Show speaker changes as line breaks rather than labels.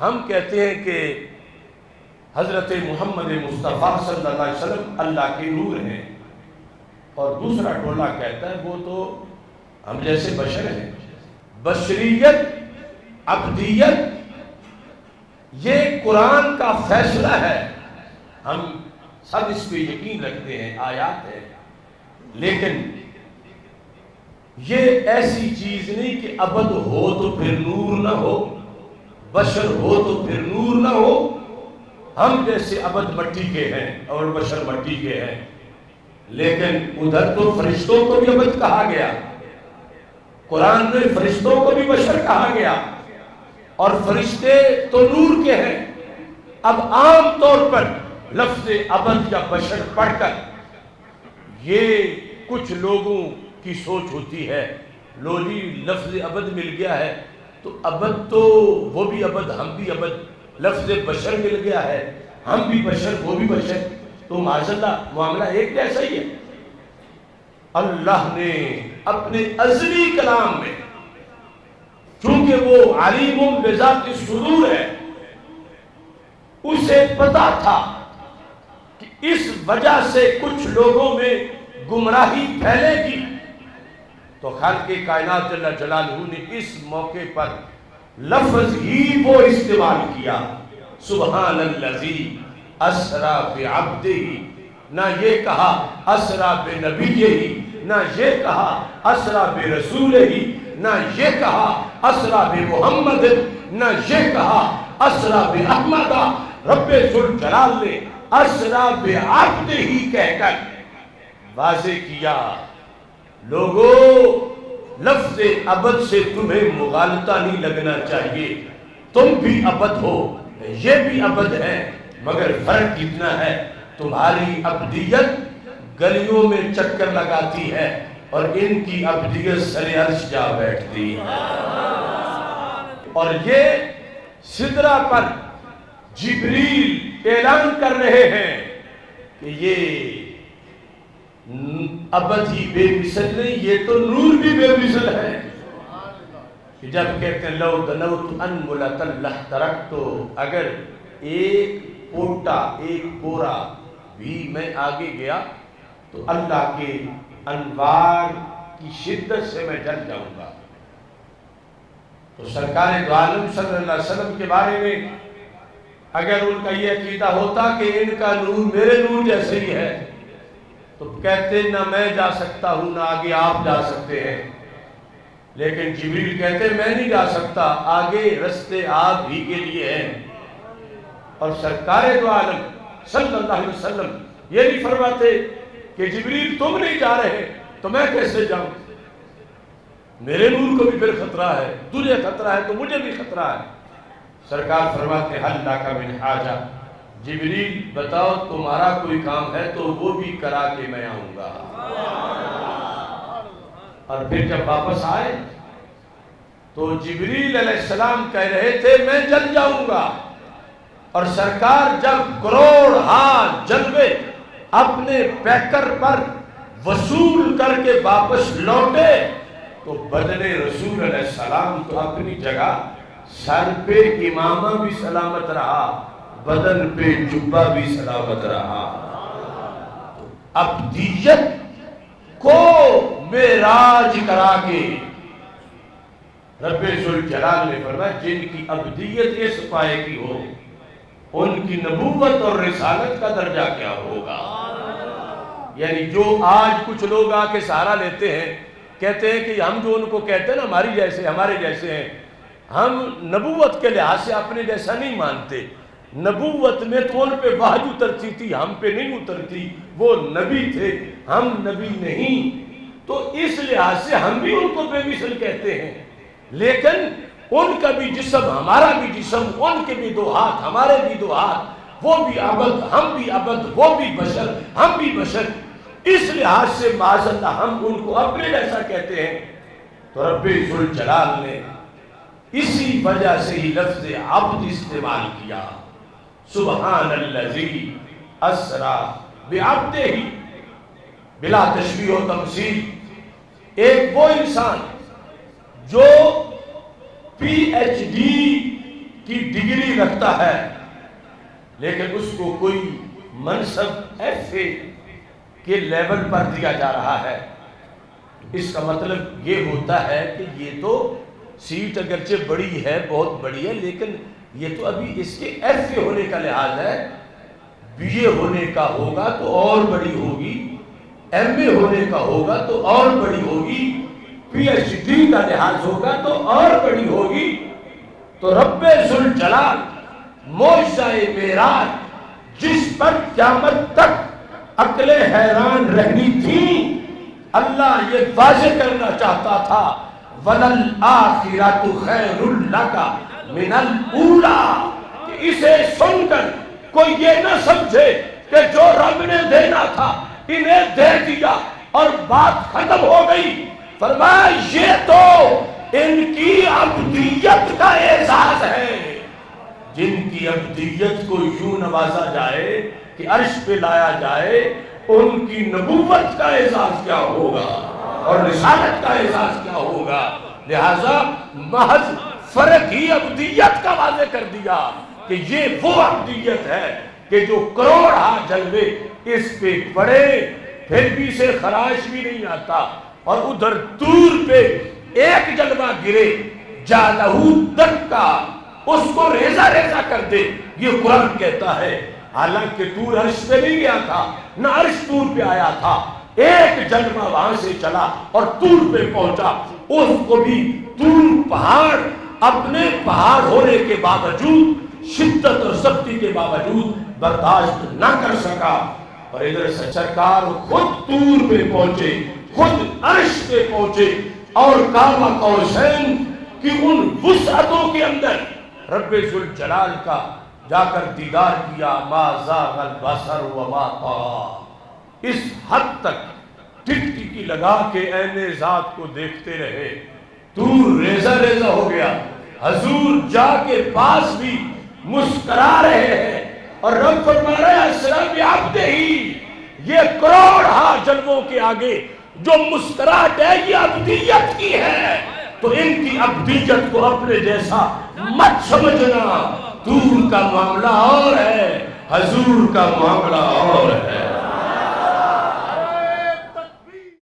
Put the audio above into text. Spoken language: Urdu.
ہم کہتے ہیں کہ حضرت محمد مصطفیٰ صلی اللہ علیہ وسلم اللہ کے نور ہیں، اور دوسرا ٹولہ کہتا ہے وہ تو ہم جیسے بشر ہیں۔ بشریت، عبدیت، یہ قرآن کا فیصلہ ہے، ہم سب اس پہ یقین رکھتے ہیں، آیات ہے، لیکن یہ ایسی چیز نہیں کہ ابد ہو تو پھر نور نہ ہو، بشر ہو تو پھر نور نہ ہو۔ ہم جیسے ابد مٹی کے ہیں اور بشر مٹی کے ہیں، لیکن ادھر تو فرشتوں کو بھی ابد کہا گیا، قرآن میں فرشتوں کو بھی بشر کہا گیا، اور فرشتے تو نور کے ہیں۔ اب عام طور پر لفظ ابد یا بشر پڑھ کر یہ کچھ لوگوں کی سوچ ہوتی ہے، لو جی لفظ ابد مل گیا ہے تو ابد تو وہ بھی ابد ہم بھی ابد، لفظ بشر مل گیا ہے ہم بھی بشر وہ بھی بشر، تو معاذاللہ معاملہ ایک جیسا ہی ہے۔ اللہ نے اپنے ازلی کلام میں، چونکہ وہ علیم بذات الصدور ہے، اسے پتا تھا کہ اس وجہ سے کچھ لوگوں میں گمراہی پھیلے گی، تو خالق کائنات جل جلالہ نے اس موقع پر لفظ ہی وہ استعمال کیا، سبحان الذی اسریٰ بعبدہ، نہ یہ کہا اسریٰ بنبیہ، نہ یہ کہا اسریٰ برسولہ، نہ یہ کہا اسریٰ بمحمد، نہ یہ کہا اسریٰ باحمد۔ رب ذوالجلال نے اسریٰ بعبدہ کہہ کر واضح کیا، لوگو لفظ ابد سے تمہیں مغالطہ نہیں لگنا چاہیے، تم بھی ابد ہو، یہ بھی ابد ہے، مگر فرق اتنا ہے تمہاری ابدیت گلیوں میں چکر لگاتی ہے اور ان کی ابدیت سر عرش جا بیٹھتی ہے۔ اور یہ سدرہ پر جبریل اعلان کر رہے ہیں کہ یہ ابد ہی بے مثل نہیں، یہ تو نور بھی بے مثل ہے۔ جب کہتے ہیں لو دنوت انملۃ لاحترقت، تو اگر ایک پوٹا ایک بورا بھی میں آگے گیا تو اللہ کے انوار کی شدت سے میں جل جاؤں گا۔ تو سرکار دو عالم صلی اللہ علیہ وسلم کے بارے میں اگر ان کا یہ عقیدہ ہوتا کہ ان کا نور میرے نور جیسے ہی ہے تو کہتے نہ میں جا سکتا ہوں نہ آگے آپ جا سکتے ہیں، لیکن جبریل کہتے میں نہیں جا سکتا، آگے رستے آپ ہی کے لیے ہیں۔ اور سرکار دو عالم صلی اللہ علیہ وسلم یہ نہیں فرماتے کہ جبریل تم نہیں جا رہے تو میں کیسے جاؤں، میرے نور کو بھی پھر خطرہ ہے، تجھے خطرہ ہے تو مجھے بھی خطرہ ہے۔ سرکار فرماتے حل لک من حاجہ، جبریل بتاؤ تمہارا کوئی کام ہے تو وہ بھی کرا کے میں آؤں گا۔ اور پھر جب واپس آئے تو جبریل علیہ السلام کہہ رہے تھے میں جل جاؤں گا، اور سرکار جب کروڑ جلوے اپنے پیکر پر وصول کر کے واپس لوٹے تو بدن رسول علیہ السلام تو اپنی جگہ، سر پہ امامہ بھی سلامت رہا، بدن پہ جبہ بھی سلامت رہا۔ ابدیت کو معراج کرا کے رب ذوالجلال نے فرمایا جن کی ابدیت اس پائے کی ہو ان کی نبوت اور رسالت کا درجہ کیا ہوگا۔ یعنی جو آج کچھ لوگ آ کے سہارا لیتے ہیں، کہتے ہیں کہ ہم جو ان کو کہتے ہیں نا ہماری جیسے ہمارے جیسے ہیں، ہم نبوت کے لحاظ سے اپنے جیسا نہیں مانتے، نبوت میں تو ان پہ وحی اترتی تھی، ہم پہ نہیں اترتی، وہ نبی تھے ہم نبی نہیں، تو اس لحاظ سے ہم بھی ان کو بے مثل کہتے ہیں، لیکن ان کا بھی جسم ہمارا بھی جسم، ان کے بھی دو ہاتھ ہمارے بھی دو ہاتھ، وہ بھی عبد ہم بھی عبد، وہ بھی بشر ہم بھی بشر، اس لحاظ سے معاذ اللہ ہم ان کو اپنے جیسا کہتے ہیں۔ تو رب ذوالجلال نے اسی وجہ سے ہی لفظ عبد استعمال کیا، سبحان الذی اسریٰ بعبدہ بلا تشبیہ و تمثیل۔ ایک وہ انسان جو پی ایچ ڈی کی ڈگری رکھتا ہے لیکن اس کو کوئی منصب ایسے کے لیول پر دیا جا رہا ہے، اس کا مطلب یہ ہوتا ہے کہ یہ تو سیٹ اگرچہ بڑی ہے، بہت بڑی ہے، لیکن یہ تو ابھی اس کے ایف اے ہونے کا لحاظ ہے، بی اے ہونے کا ہوگا تو اور بڑی ہوگی، ایم اے ہونے کا ہوگا تو اور بڑی ہوگی، پی ایچ ڈی کا لحاظ ہوگا تو اور بڑی ہوگی۔ تو رب ذوالجلال معجزہ معراج جس پر قیامت تک عقلیں حیران رہنی تھی، اللہ یہ واضح کرنا چاہتا تھا وَلَلْآخِرَةُ خَيْرٌ لَكَ مِنَ الْأُولَىٰ، کہ اسے سن کر کوئی یہ نہ سمجھے کہ جو رب نے دینا تھا انہیں دے دیا اور بات ختم ہو گئی۔ فرمایا یہ تو ان کی عبدیت کا اعزاز ہے، جن کی عبدیت کو یوں نوازا جائے کہ عرش پہ لایا جائے، ان کی نبوت کا اعزاز کیا ہوگا اور رسالت کا اعزاز کیا ہوگا۔ لہذا محض فرق ہی عبدیت کا واضح کر دیا کہ یہ وہ عبدیت ہے کہ جو کروڑہ جلوے اس پہ پڑے پھر بھی اسے خراش بھی نہیں آتا، اور ادھر دور پہ ایک جلوہ گرے جالہو دکا، اس کو ریزہ ریزہ کر دے، یہ قرآن کہتا ہے۔ حالانکہ طور عرش پہ نہیں گیا تھا، نہ عرش طور پہ آیا تھا، ایک جلوہ وہاں سے چلا اور طور پہ پہنچا، اس کو بھی طور پہاڑ اپنے پہاڑ ہونے کے باوجود، شدت اور سختی کے باوجود برداشت نہ کر سکا، اور ادھر سے سرکار خود طور پہ پہنچے، خود عرش پہ پہنچے، اور کعبہ قوسین کی ان وسعتوں کے اندر رب ذوالجلال کا جا کر دیدار کیا۔ ما زاغ البصر وما طغى، اس حد تک ٹکٹکی لگا کے عین ذات کو دیکھتے رہے، طور ریزہ ریزہ ہو گیا، حضور جا کے پاس بھی مسکرا رہے ہیں، اور رب فرما رہے ہیں اسرا بعبدہ، یہ کروڑہ جلووں کے آگے جو مسکراہٹ ہے یہ عبدیت کی ہے، تو ان کی عبدیت کو اپنے جیسا مت سمجھنا۔ طور کا معاملہ اور ہے، حضور کا معاملہ اور ہے۔